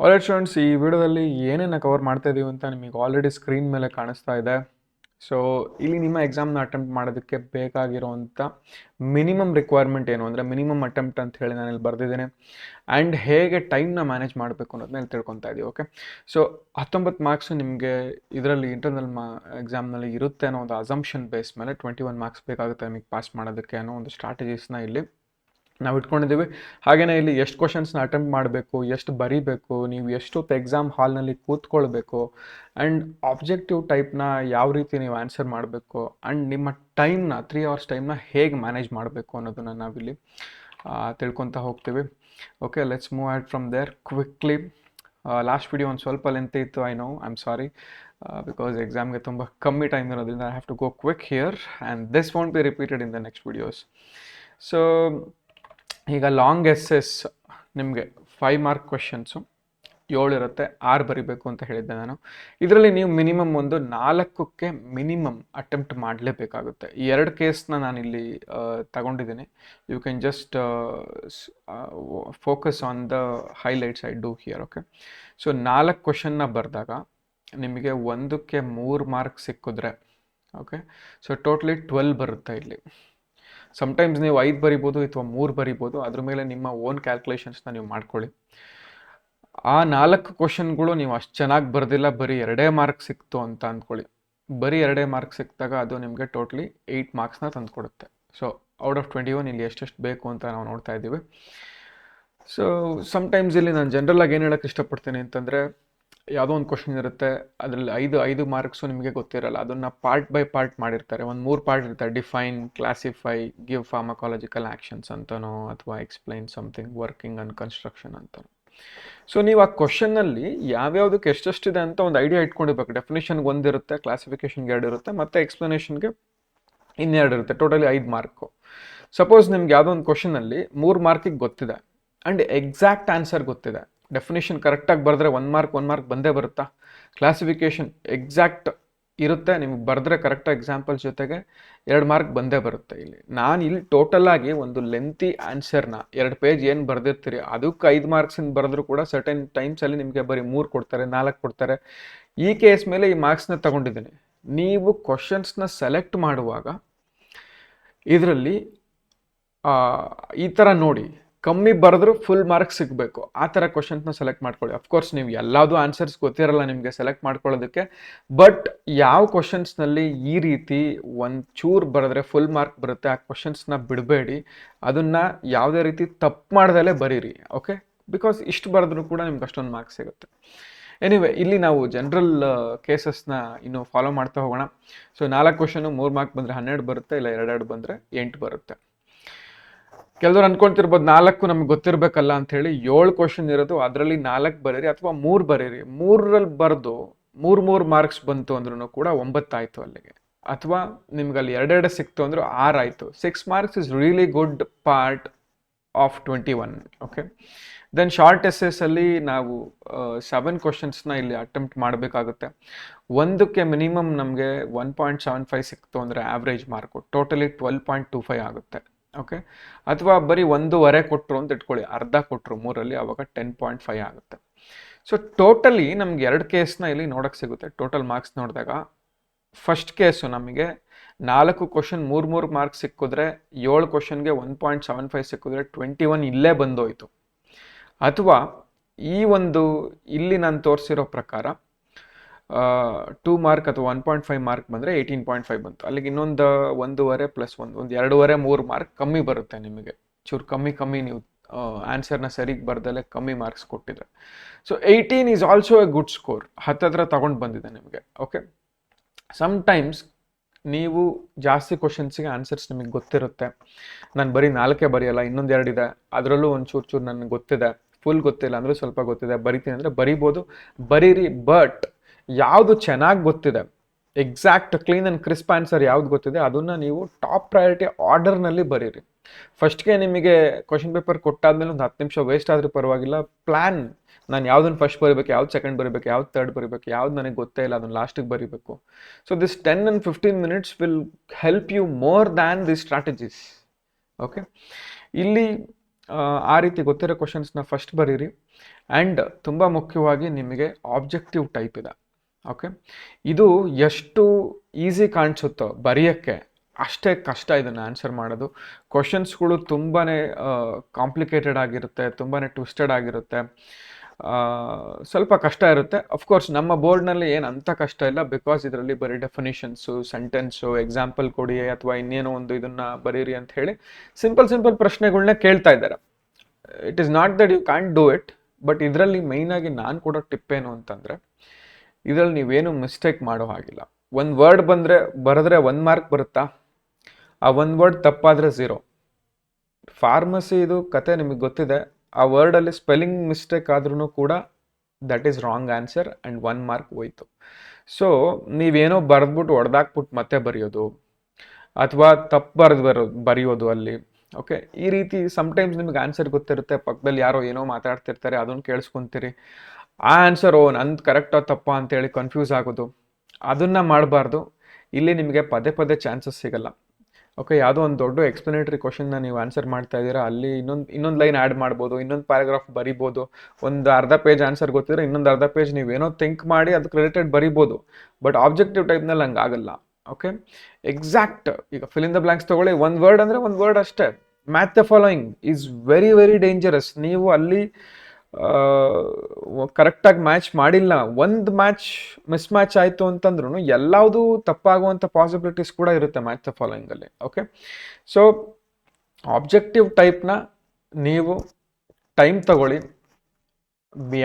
All right students, ಈ ವಿಡಿಯೋದಲ್ಲಿ ಏನೇನು ಕವರ್ ಮಾಡ್ತಾ ಇದೀವಿ ಅಂತ ನಿಮಗೆ ಆಲ್ರೆಡಿ ಸ್ಕ್ರೀನ್ ಮೇಲೆ ಕಾಣಿಸ್ತಾ ಇದೆ. ಸೊ ಇಲ್ಲಿ ನಿಮ್ಮ ಎಕ್ಸಾಮ್ನ ಅಟೆಂಪ್ಟ್ ಮಾಡೋದಕ್ಕೆ ಬೇಕಾಗಿರೋವಂಥ ಮಿನಿಮಮ್ ರಿಕ್ವೈರ್ಮೆಂಟ್ ಏನು ಅಂದರೆ ಮಿನಿಮಮ್ ಅಟೆಂಪ್ಟ್ ಅಂತ ಹೇಳಿ ನಾನು ಇಲ್ಲಿ ಬರೆದಿದ್ದೇನೆ. ಆ್ಯಂಡ್ ಹೇಗೆ ಟೈಮ್ನ ಮ್ಯಾನೇಜ್ ಮಾಡಬೇಕು ಅನ್ನೋದನ್ನ ಇಲ್ಲಿ ತಿಳ್ಕೊತಾ ಇದೀವಿ. ಓಕೆ, ಸೊ 19 ಮಾರ್ಕ್ಸು ನಿಮಗೆ ಇದರಲ್ಲಿ ಇಂಟರ್ನಲ್ ಎಕ್ಸಾಮ್ನಲ್ಲಿ ಇರುತ್ತೆ ಅನ್ನೋ ಒಂದು ಅಸಂಪ್ಷನ್ ಬೇಸ್ ಮೇಲೆ 21 ಮಾರ್ಕ್ಸ್ ಬೇಕಾಗುತ್ತೆ ನಿಮಗೆ ಪಾಸ್ ಮಾಡೋದಕ್ಕೆ ಅನ್ನೋ ಒಂದು ಸ್ಟ್ರಾಟಜೀಸ್ನ ಇಲ್ಲಿ ನಾವು ಇಟ್ಕೊಂಡಿದ್ದೀವಿ. ಹಾಗೆಯೇ ಇಲ್ಲಿ ಎಷ್ಟು ಕ್ವಶನ್ಸ್ನ ಅಟೆಂಪ್ಟ್ ಮಾಡಬೇಕು, ಎಷ್ಟು ಬರೀಬೇಕು, ನೀವು ಎಷ್ಟೊತ್ತು ಎಕ್ಸಾಮ್ ಹಾಲ್ನಲ್ಲಿ ಕೂತ್ಕೊಳ್ಬೇಕು, ಆ್ಯಂಡ್ ಆಬ್ಜೆಕ್ಟಿವ್ ಟೈಪ್ನ ಯಾವ ರೀತಿ ನೀವು ಆನ್ಸರ್ ಮಾಡಬೇಕು, ಆ್ಯಂಡ್ ನಿಮ್ಮ ಟೈಮ್ನ 3 hours ಟೈಮ್ನ ಹೇಗೆ ಮ್ಯಾನೇಜ್ ಮಾಡಬೇಕು ಅನ್ನೋದನ್ನು ನಾವಿಲ್ಲಿ ತಿಳ್ಕೊತಾ ಹೋಗ್ತೀವಿ. Okay, let's move out from there quickly. Last video ಒಂದು ಸ್ವಲ್ಪ ಲೆಂತ್ ಇತ್ತು, I know, I am sorry, because ಎಕ್ಸಾಮ್ಗೆ ತುಂಬ ಕಮ್ಮಿ ಟೈಮ್ ಇರೋದ್ರಿಂದ I have to go quick here and this won't be repeated in the next videos. So ಈಗ long essays ನಿಮಗೆ 5 mark questions 7 ಇರುತ್ತೆ, 6 ಬರಿಬೇಕು ಅಂತ ಹೇಳಿದ್ದೆ ನಾನು. ಇದರಲ್ಲಿ ನೀವು ಮಿನಿಮಮ್ ಒಂದು 4ಕ್ಕೆ ಮಿನಿಮಮ್ ಅಟೆಂಪ್ಟ್ ಮಾಡಲೇಬೇಕಾಗುತ್ತೆ. ಈ 2 ಕೇಸ್ನ ನಾನಿಲ್ಲಿ ತಗೊಂಡಿದ್ದೀನಿ. You can just focus on the highlights I do here. Okay, so 4 ಕ್ವೆಶನ್ನ ಬರೆದಾಗ ನಿಮಗೆ 1ಕ್ಕೆ 3 ಮಾರ್ಕ್ ಸಿಕ್ಕಿದ್ರೆ, ಓಕೆ, ಸೊ ಟೋಟಲಿ 12 ಬರುತ್ತೆ ಇಲ್ಲಿ. ಸಮ್ಟೈಮ್ಸ್ ನೀವು 5 ಬರಿಬೋದು ಅಥವಾ 3 ಬರಿಬೋದು, ಅದ್ರ ಮೇಲೆ ನಿಮ್ಮ ಓನ್ ಕ್ಯಾಲ್ಕುಲೇಷನ್ಸ್ನ ನೀವು ಮಾಡ್ಕೊಳ್ಳಿ. ಆ 4 ಕ್ವಶನ್ಗಳು ನೀವು ಅಷ್ಟು ಚೆನ್ನಾಗಿ ಬರೆದಿಲ್ಲ, ಬರೀ 2 ಮಾರ್ಕ್ ಸಿಕ್ತು ಅಂತ ಅಂದ್ಕೊಳ್ಳಿ. ಬರೀ 2 ಮಾರ್ಕ್ ಸಿಕ್ಕಿದಾಗ ಅದು ನಿಮಗೆ ಟೋಟ್ಲಿ 8 ಮಾರ್ಕ್ಸ್ನ ತಂದುಕೊಡುತ್ತೆ. ಸೊ ಔಟ್ ಆಫ್ 21 ಇಲ್ಲಿ ಎಷ್ಟೆಷ್ಟು ಬೇಕು ಅಂತ ನಾವು ನೋಡ್ತಾ ಇದ್ದೀವಿ. ಸೊ ಸಮ್ಟೈಮ್ಸ್ ಇಲ್ಲಿ ನಾನು ಜನರಲ್ಲಾಗಿ ಏನು ಹೇಳೋಕ್ಕೆ ಇಷ್ಟಪಡ್ತೀನಿ ಅಂತಂದರೆ, ಯಾವುದೋ ಒಂದು ಕ್ವಶನ್ ಇರುತ್ತೆ, ಅದರಲ್ಲಿ 5 ಮಾರ್ಕ್ಸು ನಿಮಗೆ ಗೊತ್ತಿರಲ್ಲ, ಅದನ್ನು ಪಾರ್ಟ್ ಬೈ ಪಾರ್ಟ್ ಮಾಡಿರ್ತಾರೆ. ಒಂದು 3 ಪಾರ್ಟ್ ಇರ್ತಾರೆ: define, classify, give pharmacological actions ಅಂತನೋ, ಅಥವಾ explain something, working on construction ಅಂತನೋ. ಸೊ ನೀವು ಆ ಕ್ವಶನ್ನಲ್ಲಿ ಯಾವ್ಯಾವುದಕ್ಕೆ ಎಷ್ಟೆಷ್ಟಿದೆ ಅಂತ ಒಂದು ಐಡಿಯಾ ಇಟ್ಕೊಂಡಿರ್ಬೇಕು. ಡೆಫಿನೇಷನ್ಗೆ 1 ಇರುತ್ತೆ, ಕ್ಲಾಸಿಫಿಕೇಷನ್ಗೆ 2 ಇರುತ್ತೆ, ಮತ್ತು ಎಕ್ಸ್ಪ್ಲನೇಷನ್ಗೆ 2 ಇರುತ್ತೆ. Totally 5 mark. ಸಪೋಸ್ ನಿಮ್ಗೆ ಯಾವುದೋ ಒಂದು ಕ್ವಶನಲ್ಲಿ 3 ಮಾರ್ಕಿಗೆ ಗೊತ್ತಿದೆ ಆ್ಯಂಡ್ ಎಕ್ಸಾಕ್ಟ್ ಆನ್ಸರ್ ಗೊತ್ತಿದೆ. ಡೆಫಿನೇಷನ್ ಕರೆಕ್ಟಾಗಿ ಬರೆದ್ರೆ 1 ಮಾರ್ಕ್ ಬಂದೇ ಬರುತ್ತಾ? ಕ್ಲಾಸಿಫಿಕೇಷನ್ ಎಕ್ಸಾಕ್ಟ್ ಇರುತ್ತೆ, ನಿಮಗೆ ಬರೆದ್ರೆ ಕರೆಕ್ಟಾಗಿ ಎಕ್ಸಾಂಪಲ್ಸ್ ಜೊತೆಗೆ 2 ಮಾರ್ಕ್ ಬಂದೇ ಬರುತ್ತೆ. ನಾನು ಇಲ್ಲಿ ಟೋಟಲಾಗಿ ಒಂದು ಲೆಂತಿ ಆನ್ಸರ್ನ 2 ಪೇಜ್ ಏನು ಬರೆದಿರ್ತೀರಿ ಅದಕ್ಕೆ 5 ಮಾರ್ಕ್ಸಿಂದ ಬರೆದ್ರೂ ಕೂಡ ಸರ್ಟೆನ್ ಟೈಮ್ಸಲ್ಲಿ ನಿಮಗೆ ಬರೀ 3 ಕೊಡ್ತಾರೆ, 4 ಕೊಡ್ತಾರೆ. ಈ ಕೇಸ್ ಮೇಲೆ ಈ ಮಾರ್ಕ್ಸ್ನ ತಗೊಂಡಿದ್ದೀನಿ. ನೀವು ಕ್ವಶನ್ಸ್ನ ಸೆಲೆಕ್ಟ್ ಮಾಡುವಾಗ ಇದರಲ್ಲಿ ಈ ಥರ ನೋಡಿ, ಕಮ್ಮಿ ಬರೆದ್ರೂ ಫುಲ್ ಮಾರ್ಕ್ಸ್ ಸಿಗಬೇಕು, ಆ ಥರ ಕ್ವಶನ್ಸ್ನ ಸೆಲೆಕ್ಟ್ ಮಾಡ್ಕೊಳ್ಳಿ. ಅಫ್ಕೋರ್ಸ್ ನೀವು ಎಲ್ಲದೂ ಆನ್ಸರ್ಸ್ ಗೊತ್ತಿರಲ್ಲ ನಿಮಗೆ ಸೆಲೆಕ್ಟ್ ಮಾಡ್ಕೊಳ್ಳೋದಕ್ಕೆ, ಬಟ್ ಯಾವ ಕ್ವಶನ್ಸ್ನಲ್ಲಿ ಈ ರೀತಿ ಒಂಚೂರು ಬರೆದ್ರೆ ಫುಲ್ ಮಾರ್ಕ್ ಬರುತ್ತೆ, ಆ ಕ್ವಶನ್ಸ್ನ ಬಿಡಬೇಡಿ. ಅದನ್ನು ಯಾವುದೇ ರೀತಿ ತಪ್ಪು ಮಾಡ್ದಲೇ ಬರೀರಿ. ಓಕೆ, ಬಿಕಾಸ್ ಇಷ್ಟು ಬರೆದ್ರೂ ಕೂಡ ನಿಮ್ಗೆ ಅಷ್ಟೊಂದು ಮಾರ್ಕ್ಸ್ ಸಿಗುತ್ತೆ. ಎನಿವೆ, ಇಲ್ಲಿ ನಾವು ಜನರಲ್ ಕೇಸಸ್ನ ಇನ್ನು ಫಾಲೋ ಮಾಡ್ತಾ ಹೋಗೋಣ. ಸೊ 4 ಕ್ವಶನು 3 ಮಾರ್ಕ್ ಬಂದರೆ 12 ಬರುತ್ತೆ, ಇಲ್ಲ 2 ಬಂದರೆ 8 ಬರುತ್ತೆ. ಕೆಲವರು ಅನ್ಕೊಳ್ತಿರ್ಬೋದು 4 ನಮ್ಗೆ ಗೊತ್ತಿರಬೇಕಲ್ಲ ಅಂಥೇಳಿ. 7 ಕ್ವಶನ್ ಇರೋದು, ಅದರಲ್ಲಿ 4 ಬರೀರಿ ಅಥವಾ 3 ಬರೀರಿ. 3ರಲ್ಲಿ ಬರೆದು 3 ಮಾರ್ಕ್ಸ್ ಬಂತು ಅಂದ್ರೂ ಕೂಡ 9 ಆಯಿತು ಅಲ್ಲಿಗೆ. ಅಥವಾ ನಿಮ್ಗೆ ಅಲ್ಲಿ 2 ಸಿಕ್ತು ಅಂದರೂ 6 ಆಯಿತು. 6 marks is really good part of 21. Okay, then short ಎಸ್ಸೆಸ್ಸಲ್ಲಿ ನಾವು 7 ಕ್ವಶನ್ಸ್ನ ಇಲ್ಲಿ ಅಟೆಂಪ್ಟ್ ಮಾಡಬೇಕಾಗುತ್ತೆ. 1ಕ್ಕೆ ಮಿನಿಮಮ್ ನಮಗೆ 1.75 ಸಿಕ್ತು ಅಂದರೆ ಆವ್ರೇಜ್ ಮಾರ್ಕು ಟೋಟಲಿ 12.25 ಆಗುತ್ತೆ. ಓಕೆ, ಅಥವಾ ಬರೀ 1.5 ಕೊಟ್ಟರು ಅಂತ ಇಟ್ಕೊಳ್ಳಿ, ಅರ್ಧ ಕೊಟ್ಟರು 3ರಲ್ಲಿ, ಆವಾಗ 10.5 ಆಗುತ್ತೆ. ಸೊ ಟೋಟಲಿ ನಮ್ಗೆ 2 ಕೇಸ್ನ ಇಲ್ಲಿ ನೋಡೋಕ್ಕೆ ಸಿಗುತ್ತೆ. ಟೋಟಲ್ ಮಾರ್ಕ್ಸ್ ನೋಡಿದಾಗ ಫಸ್ಟ್ ಕೇಸು ನಮಗೆ 4 ಕ್ವಶನ್ 3 ಮಾರ್ಕ್ಸ್ ಸಿಕ್ಕಿದ್ರೆ, 7 ಕ್ವಶನ್ಗೆ 1.75 ಸಿಕ್ಕಿದ್ರೆ 21 ಇಲ್ಲೇ ಬಂದೋಯ್ತು. ಅಥವಾ ಈ ಒಂದು ಇಲ್ಲಿ ನಾನು ತೋರಿಸಿರೋ ಪ್ರಕಾರ 2 ಮಾರ್ಕ್ ಅಥವಾ 1.5 ಮಾರ್ಕ್ ಬಂದರೆ 18.5 ಬಂತು. ಅಲ್ಲಿಗೆ ಇನ್ನೊಂದು 1.5 ಪ್ಲಸ್ 1 2.5 3 ಮಾರ್ಕ್ ಕಮ್ಮಿ ಬರುತ್ತೆ ನಿಮಗೆ. ಚೂರು ಕಮ್ಮಿ ನೀವು ಆನ್ಸರ್ನ ಸರಿಗೆ ಬರ್ದಲ್ಲೇ ಕಮ್ಮಿ ಮಾರ್ಕ್ಸ್ ಕೊಟ್ಟಿದ್ರೆ. So 18 is also A good score. ಹತ್ತತ್ರ ತಗೊಂಡು ಬಂದಿದೆ ನಿಮಗೆ. ಓಕೆ, ಸಮ್ಟೈಮ್ಸ್ ನೀವು ಜಾಸ್ತಿ ಕ್ವಶನ್ಸಿಗೆ ಆನ್ಸರ್ಸ್ ನಿಮಗೆ ಗೊತ್ತಿರುತ್ತೆ. ನಾನು ಬರೀ 4 ಬರೆಯಲ್ಲ, ಇನ್ನೊಂದು 2 ಇದೆ, ಅದರಲ್ಲೂ ಒಂದು ಚೂರು ನನಗೆ ಗೊತ್ತಿದೆ, ಫುಲ್ ಗೊತ್ತಿಲ್ಲ ಅಂದರೆ ಸ್ವಲ್ಪ ಗೊತ್ತಿದೆ, ಬರಿತೀನಿ ಅಂದರೆ ಬರಿಬೋದು, ಬರೀರಿ. ಬಟ್ ಯಾವುದು ಚೆನ್ನಾಗಿ ಗೊತ್ತಿದೆ, exact clean and crisp answer ಯಾವ್ದು ಗೊತ್ತಿದೆ, ಅದನ್ನು ನೀವು ಟಾಪ್ ಪ್ರಯಾರಿಟಿ ಆರ್ಡರ್ನಲ್ಲಿ ಬರೀರಿ. ಫಸ್ಟ್ಗೆ ನಿಮಗೆ ಕ್ವಶನ್ ಪೇಪರ್ ಕೊಟ್ಟಾದ್ಮೇಲೆ ಒಂದು 10 ನಿಮಿಷ ವೇಸ್ಟ್ ಆದರೂ ಪರವಾಗಿಲ್ಲ, ಪ್ಲ್ಯಾನ್, ನಾನು ಯಾವುದನ್ನು ಫಸ್ಟ್ ಬರೀಬೇಕು, ಯಾವ್ದು ಸೆಕೆಂಡ್ ಬರೀಬೇಕು, ಯಾವ್ದು ಥರ್ಡ್ ಬರೀಬೇಕು, ಯಾವ್ದು ನನಗೆ ಗೊತ್ತೇ ಇಲ್ಲ ಅದನ್ನು ಲಾಸ್ಟಿಗೆ ಬರೀಬೇಕು. So this 10 and 15 minutes will help you more than the strategies. Okay, ಇಲ್ಲಿ ಆ ರೀತಿ ಗೊತ್ತಿರೋ ಕ್ವಶನ್ಸ್ನ ಫಸ್ಟ್ ಬರೀರಿ. ಆ್ಯಂಡ್ ತುಂಬ ಮುಖ್ಯವಾಗಿ ನಿಮಗೆ ಆಬ್ಜೆಕ್ಟಿವ್ ಟೈಪ್ ಇದೆ. ಓಕೆ, ಇದು ಎಷ್ಟು ಈಸಿ ಕಾಣಿಸುತ್ತೋ ಬರೆಯೋಕ್ಕೆ ಅಷ್ಟೇ ಕಷ್ಟ ಇದನ್ನು ಆನ್ಸರ್ ಮಾಡೋದು. ಕ್ವಶನ್ಸ್ಗಳು ತುಂಬಾ ಕಾಂಪ್ಲಿಕೇಟೆಡ್ ಆಗಿರುತ್ತೆ, ತುಂಬಾ ಟ್ವಿಸ್ಟೆಡ್ ಆಗಿರುತ್ತೆ, ಸ್ವಲ್ಪ ಕಷ್ಟ ಇರುತ್ತೆ. ಅಫ್ಕೋರ್ಸ್ ನಮ್ಮ ಬೋರ್ಡ್ನಲ್ಲಿ ಏನು ಅಂಥ ಕಷ್ಟ ಇಲ್ಲ, ಬಿಕಾಸ್ ಇದರಲ್ಲಿ ಬರೀ ಡೆಫಿನಿಷನ್ಸು, ಸೆಂಟೆನ್ಸು, ಎಕ್ಸಾಂಪಲ್ ಕೊಡಿ ಅಥವಾ ಇನ್ನೇನೋ ಒಂದು ಇದನ್ನು ಬರೀರಿ ಅಂತ ಹೇಳಿ ಸಿಂಪಲ್ ಪ್ರಶ್ನೆಗಳನ್ನ ಕೇಳ್ತಾ ಇದ್ದಾರೆ. It is not that you can do it, but ಇದರಲ್ಲಿ ಮೈನಾಗಿ ನಾನು ಕೊಡೋ ಟಿಪ್ ಏನು ಅಂತಂದರೆ, ಇದರಲ್ಲಿ ನೀವೇನು ಮಿಸ್ಟೇಕ್ ಮಾಡೋ ಹಾಗಿಲ್ಲ. ಒಂದು ವರ್ಡ್ ಬರೆದ್ರೆ 1 ಮಾರ್ಕ್ ಬರುತ್ತಾ, ಆ 1 ವರ್ಡ್ ತಪ್ಪಾದರೆ 0. ಫಾರ್ಮಸಿ ಇದು ಕತೆ ನಿಮಗೆ ಗೊತ್ತಿದೆ, ಆ ವರ್ಡಲ್ಲಿ ಸ್ಪೆಲ್ಲಿಂಗ್ ಮಿಸ್ಟೇಕ್ ಆದ್ರೂ ಕೂಡ that is wrong answer and 1 mark ಹೋಯ್ತು. ಸೊ ನೀವೇನೋ ಬರೆದ್ಬಿಟ್ಟು ಹೊಡೆದಾಕ್ಬಿಟ್ಟು ಮತ್ತೆ ಬರೆಯೋದು ಅಥವಾ ತಪ್ಪು ಬರೆಯೋದು ಅಲ್ಲಿ. ಓಕೆ, ಈ ರೀತಿ ಸಮ್ಟೈಮ್ಸ್ ನಿಮಗೆ ಆನ್ಸರ್ ಗೊತ್ತಿರುತ್ತೆ, ಪಕ್ಕದಲ್ಲಿ ಯಾರೋ ಏನೋ ಮಾತಾಡ್ತಿರ್ತಾರೆ, ಅದನ್ನು ಕೇಳಿಸ್ಕೊಂತೀರಿ, ಆ ಆನ್ಸರ್ ನಂದು ಕರೆಕ್ಟೋ ತಪ್ಪಾ ಅಂತೇಳಿ ಕನ್ಫ್ಯೂಸ್ ಆಗೋದು, ಅದನ್ನು ಮಾಡಬಾರ್ದು. ಇಲ್ಲಿ ನಿಮಗೆ ಪದೇ ಚಾನ್ಸಸ್ ಸಿಗಲ್ಲ. ಓಕೆ, ಯಾವುದೋ ಒಂದು ದೊಡ್ಡ ಎಕ್ಸ್ಪ್ಲನೇಟರಿ ಕ್ವಶನ್ನ ನೀವು ಆನ್ಸರ್ ಮಾಡ್ತಾ ಇದ್ದೀರಾ, ಅಲ್ಲಿ ಇನ್ನೊಂದು ಲೈನ್ ಆ್ಯಡ್ ಮಾಡ್ಬೋದು, ಇನ್ನೊಂದು ಪ್ಯಾರಾಗ್ರಾಫ್ ಬರಿಬೋದು. ಒಂದು ಅರ್ಧ ಪೇಜ್ ಆನ್ಸರ್ ಗೊತ್ತಿದ್ರೆ ಇನ್ನೊಂದು ಅರ್ಧ ಪೇಜ್ ನೀವೇನೋ ಥಿಂಕ್ ಮಾಡಿ ಅದಕ್ಕೆ ರಿಲೇಟೆಡ್ ಬರಿಬೋದು. ಬಟ್ ಆಬ್ಜೆಕ್ಟಿವ್ ಟೈಪ್ನಲ್ಲಿ ಹಂಗೆ ಆಗಲ್ಲ. ಓಕೆ, ಎಕ್ಸಾಕ್ಟ್ ಈಗ ಫಿಲ್ ಇನ್ ದ ಬ್ಲಾಂಕ್ಸ್ ತೊಗೊಳ್ಳಿ, 1 ವರ್ಡ್ ಅಂದರೆ 1 ವರ್ಡ್ ಅಷ್ಟೇ. Match the following is very dangerous. ನೀವು ಅಲ್ಲಿ ಕರೆಕ್ಟಾಗಿ ಮ್ಯಾಚ್ ಮಾಡಿಲ್ಲ, ಒಂದು ಮಿಸ್ ಮ್ಯಾಚ್ ಆಯಿತು ಅಂತಂದ್ರೂ ಎಲ್ಲದೂ ತಪ್ಪಾಗುವಂಥ ಪಾಸಿಬಿಲಿಟೀಸ್ ಕೂಡ ಇರುತ್ತೆ ಮ್ಯಾಚ್ ದ ಫಾಲೋಯಿಂಗಲ್ಲಿ. ಓಕೆ, ಸೊ ಆಬ್ಜೆಕ್ಟಿವ್ ಟೈಪ್ನ ನೀವು ಟೈಮ್ ತಗೊಳ್ಳಿ.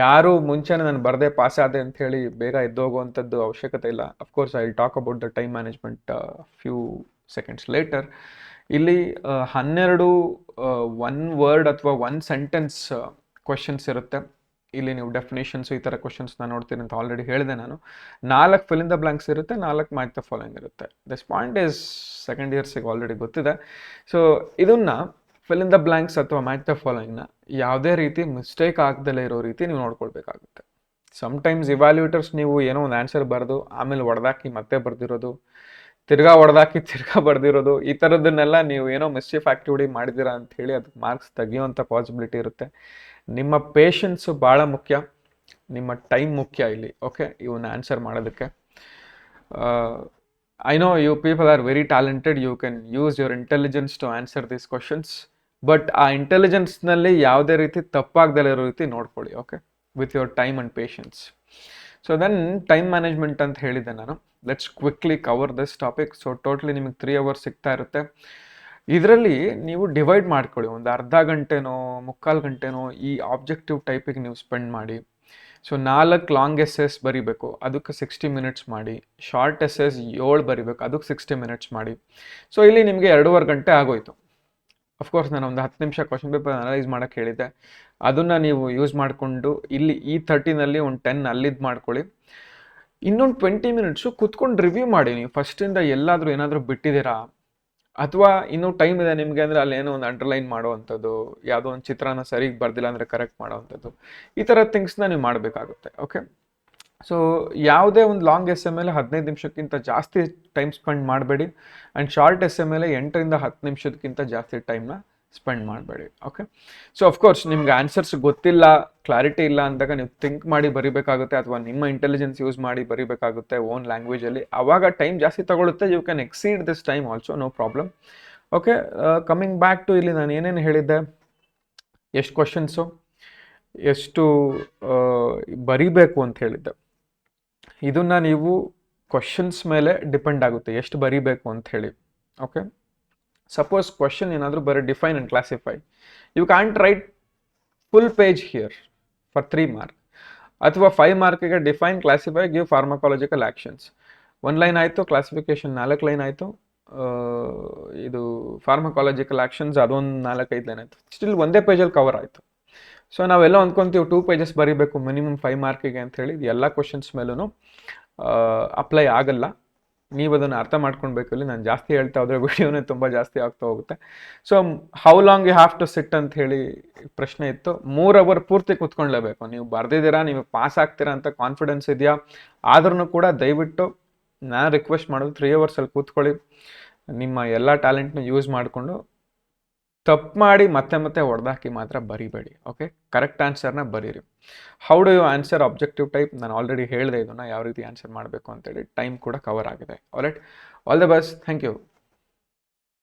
ಯಾರು ಮುಂಚೆನೇ ನಾನು ಬರದೆ ಪಾಸ್ ಆದೆ ಅಂತ ಹೇಳಿ ಬೇಗ ಎದ್ದೋಗುವಂಥದ್ದು ಅವಶ್ಯಕತೆ ಇಲ್ಲ. Of course I will talk about the time management few seconds later. ಇಲ್ಲಿ 12 1 ವರ್ಡ್ ಅಥವಾ 1 ಸೆಂಟೆನ್ಸ್ ಕ್ವಶನ್ಸ್ ಇರುತ್ತೆ. ಇಲ್ಲಿ ನೀವು ಡೆಫಿನೇಷನ್ಸು ಈ ಥರ ಕ್ವಶನ್ಸ್ನ ನೋಡ್ತೀನಿ ಅಂತ ಆಲ್ರೆಡಿ ಹೇಳಿದೆ ನಾನು. 4 ಫಿಲ್ ಇನ್ ದ ಬ್ಲಾಂಕ್ಸ್ ಇರುತ್ತೆ, 4 ಮ್ಯಾಚ್ ದ ಫಾಲೋಯಿಂಗ್ ಇರುತ್ತೆ. ದಿಸ್ ಪಾಯಿಂಟ್ ಈಸ್ ಸೆಕೆಂಡ್ ಇಯರ್ಸಿಗೆ ಆಲ್ರೆಡಿ ಗೊತ್ತಿದೆ. ಸೊ ಇದನ್ನು ಫಿಲ್ ಇನ್ ದ ಬ್ಲಾಂಕ್ಸ್ ಅಥವಾ ಮ್ಯಾಚ್ ದ ಫಾಲೋಯಿಂಗ್ನ ಯಾವುದೇ ರೀತಿ ಮಿಸ್ಟೇಕ್ ಆಗದಲ್ಲೇ ಇರೋ ರೀತಿ ನೀವು ನೋಡ್ಕೊಳ್ಬೇಕಾಗುತ್ತೆ. ಸಮ್ಟೈಮ್ಸ್ ಇವ್ಯಾಲ್ಯೂಟರ್ಸ್ ನೀವು ಏನೋ ಒಂದು ಆನ್ಸರ್ ಬರೆದು ಆಮೇಲೆ ಹೊಡೆದಾಕಿ ಮತ್ತೆ ಬರೆದಿರೋದು, ತಿರ್ಗಾ ಹೊಡೆದಾಕಿ ತಿರ್ಗಾ ಬರೆದಿರೋದು, ಈ ಥರದನ್ನೆಲ್ಲ ನೀವು ಏನೋ ಮಿಸ್ಚೀಫ್ ಆ್ಯಕ್ಟಿವಿಟಿ ಮಾಡಿದ್ದೀರಾ ಅಂತ ಹೇಳಿ ಅದಕ್ಕೆ ಮಾರ್ಕ್ಸ್ ತೆಗಿಯೋವಂಥ ಪಾಸಿಬಿಲಿಟಿ ಇರುತ್ತೆ. ನಿಮ್ಮ ಪೇಷನ್ಸು ಭಾಳ ಮುಖ್ಯ, ನಿಮ್ಮ ಟೈಮ್ ಮುಖ್ಯ ಇಲ್ಲಿ. ಓಕೆ, ಇವನ್ನ ಆನ್ಸರ್ ಮಾಡೋದಕ್ಕೆ. I know you people are very talented, you can use your intelligence to answer these questions, but ಆ ಇಂಟೆಲಿಜೆನ್ಸ್ನಲ್ಲಿ ಯಾವುದೇ ರೀತಿ ತಪ್ಪಾಗ್ದಲೇ ಇರೋ ರೀತಿ ನೋಡ್ಕೊಳ್ಳಿ. Okay, with your time and patience. So then time management ಅಂತ ಹೇಳಿದ್ದೆ ನಾನು. Let's quickly cover this topic. So totally ನಿಮಗೆ 3 hours ಸಿಗ್ತಾ ಇರುತ್ತೆ. ಇದರಲ್ಲಿ ನೀವು ಡಿವೈಡ್ ಮಾಡ್ಕೊಳ್ಳಿ, ಒಂದು ಅರ್ಧ ಗಂಟೆನೋ 3/4 ಗಂಟೆನೋ ಈ ಆಬ್ಜೆಕ್ಟಿವ್ ಟೈಪಿಗೆ ನೀವು ಸ್ಪೆಂಡ್ ಮಾಡಿ. ಸೊ 4 ಲಾಂಗ್ ಎಸ್ಸೆಸ್ ಬರಿಬೇಕು, ಅದಕ್ಕೆ 60 minutes ಮಾಡಿ. ಶಾರ್ಟ್ ಎಸ್ಸೆಸ್ 7 ಬರಿಬೇಕು, ಅದಕ್ಕೆ 60 minutes ಮಾಡಿ. ಸೊ ಇಲ್ಲಿ ನಿಮಗೆ 2.5 ಗಂಟೆ ಆಗೋಯ್ತು. ಅಫ್ಕೋರ್ಸ್ ನಾನು ಒಂದು 10 ನಿಮಿಷ ಕ್ವಶನ್ ಪೇಪರ್ ಅನಲೈಸ್ ಮಾಡೋಕ್ಕೆ ಹೇಳಿದ್ದೆ, ಅದನ್ನು ನೀವು ಯೂಸ್ ಮಾಡಿಕೊಂಡು ಇಲ್ಲಿ ಈ 30ನಲ್ಲಿ ಒಂದು 10 ಅಲ್ಲಿದ್ದು ಮಾಡ್ಕೊಳ್ಳಿ. ಇನ್ನೊಂದು 20 minutes ಕೂತ್ಕೊಂಡು ರಿವ್ಯೂ ಮಾಡಿ. ನೀವು ಫಸ್ಟಿಂದ ಎಲ್ಲಾದರೂ ಏನಾದರೂ ಬಿಟ್ಟಿದ್ದೀರಾ, ಅಥವಾ ಇನ್ನೂ ಟೈಮ್ ಇದೆ ನಿಮಗೆ ಅಂದರೆ ಅಲ್ಲಿ ಏನೋ ಒಂದು ಅಂಡರ್ಲೈನ್ ಮಾಡೋವಂಥದ್ದು, ಯಾವುದೋ ಒಂದು ಚಿತ್ರನ ಸರಿಗೆ ಬರ್ದಿಲ್ಲ ಅಂದರೆ ಕರೆಕ್ಟ್ ಮಾಡೋವಂಥದ್ದು, ಈ ಥರ ಥಿಂಗ್ಸ್ನ ನೀವು ಮಾಡಬೇಕಾಗುತ್ತೆ. ಓಕೆ, ಸೊ ಯಾವುದೇ ಒಂದು ಲಾಂಗ್ ಎಸ್ಸೆ ಮೇಲೆ 15 ನಿಮಿಷಕ್ಕಿಂತ ಜಾಸ್ತಿ ಟೈಮ್ ಸ್ಪೆಂಡ್ ಮಾಡಬೇಡಿ. ಆ್ಯಂಡ್ ಶಾರ್ಟ್ ಎಸ್ಸೆ ಮೇಲೆ 8ರಿಂದ 10 ನಿಮಿಷಕ್ಕಿಂತ ಜಾಸ್ತಿ ಟೈಮ್ನ ಸ್ಪೆಂಡ್ ಮಾಡಬೇಡಿ. ಓಕೆ, ಸೊ ಅಫ್ಕೋರ್ಸ್ ನಿಮ್ಗೆ ಆನ್ಸರ್ಸ್ ಗೊತ್ತಿಲ್ಲ, ಕ್ಲಾರಿಟಿ ಇಲ್ಲ ಅಂದಾಗ ನೀವು ಥಿಂಕ್ ಮಾಡಿ ಬರಿಬೇಕಾಗುತ್ತೆ, ಅಥವಾ ನಿಮ್ಮ ಇಂಟೆಲಿಜೆನ್ಸ್ ಯೂಸ್ ಮಾಡಿ ಬರಿಬೇಕಾಗುತ್ತೆ ಓನ್ ಲ್ಯಾಂಗ್ವೇಜಲ್ಲಿ. ಆವಾಗ ಟೈಮ್ ಜಾಸ್ತಿ ತಗೊಳುತ್ತೆ. You can exceed this time also, no problem. Okay, coming back to ಇಲ್ಲಿ ನಾನು ಏನೇನು ಹೇಳಿದ್ದೆ, ಎಷ್ಟು ಕ್ವಶನ್ಸು, ಎಷ್ಟು ಬರಿಬೇಕು ಅಂತ ಹೇಳಿದ್ದೆ. ಇದನ್ನು ನೀವು ಕ್ವಶನ್ಸ್ ಮೇಲೆ ಡಿಪೆಂಡ್ ಆಗುತ್ತೆ ಎಷ್ಟು ಬರಿಬೇಕು ಅಂತ ಹೇಳಿ. ಓಕೆ, ಸಪೋಸ್ ಕ್ವಶನ್ ಏನಾದರೂ ಬರೀ define and classify, you can't write full page here for 3 marks, ಅಥವಾ 5 markಗೆ define, classify, give pharmacological actions. 1 line ಆಯಿತು, ಕ್ಲಾಸಿಫಿಕೇಶನ್ 4 ಲೈನ್ ಆಯಿತು, ಇದು ಫಾರ್ಮಕಾಲಜಿಕಲ್ ಆ್ಯಕ್ಷನ್ಸ್ ಅದೊಂದು 4-5 ಲೈನ್ ಆಯಿತು. ಸ್ಟಿಲ್ ಒಂದೇ ಪೇಜಲ್ಲಿ ಕವರ್ ಆಯಿತು. ಸೊ ನಾವೆಲ್ಲ ಅಂದ್ಕೊತೀವಿ 2 pages ಬರೀಬೇಕು ಮಿನಿಮಮ್ 5 markಗೆ ಅಂಥೇಳಿ. ಇದು ಎಲ್ಲ ಕ್ವಶನ್ಸ್ ಮೇಲೂ ಅಪ್ಲೈ ಆಗಲ್ಲ. ನೀವು ಅದನ್ನು ಅರ್ಥ ಮಾಡ್ಕೊಳ್ಬೇಕು. ಇಲ್ಲಿ ನಾನು ಜಾಸ್ತಿ ಹೇಳ್ತಾ ಹೋದರೆ ವಿಡಿಯೋನೇ ತುಂಬ ಜಾಸ್ತಿ ಆಗ್ತಾ ಹೋಗುತ್ತೆ. So how long you have to sit ಅಂತ ಹೇಳಿ ಪ್ರಶ್ನೆ ಇತ್ತು. 3 hour ಪೂರ್ತಿ ಕೂತ್ಕೊಳ್ಳೇಬೇಕು. ನೀವು ಬರೆದಿದ್ದೀರಾ, ನೀವು ಪಾಸ್ ಆಗ್ತೀರಾ ಅಂತ ಕಾನ್ಫಿಡೆನ್ಸ್ ಇದೆಯಾ, ಆದ್ರೂ ಕೂಡ ದಯವಿಟ್ಟು ನಾನು ರಿಕ್ವೆಸ್ಟ್ ಮಾಡೋದು 3 hours ಕೂತ್ಕೊಳ್ಳಿ. ನಿಮ್ಮ ಎಲ್ಲ ಟ್ಯಾಲೆಂಟ್ನ ಯೂಸ್ ಮಾಡಿಕೊಂಡು ತಪ್ಪು ಮಾಡಿ ಮತ್ತೆ ಮತ್ತೆ ಹೊಡೆದಾಕಿ ಮಾತ್ರ ಬರಿಬೇಡಿ. ಓಕೆ, ಕರೆಕ್ಟ್ ಆನ್ಸರ್ನ ಬರೀರಿ. How do you answer objective type? ನಾನು ಆಲ್ರೆಡಿ ಹೇಳಿದೆ ಇದನ್ನು ಯಾವ ರೀತಿ ಆನ್ಸರ್ ಮಾಡಬೇಕು ಅಂತೇಳಿ. ಟೈಮ್ ಕೂಡ ಕವರ್ ಆಗಿದೆ. Alright, all the best, thank you.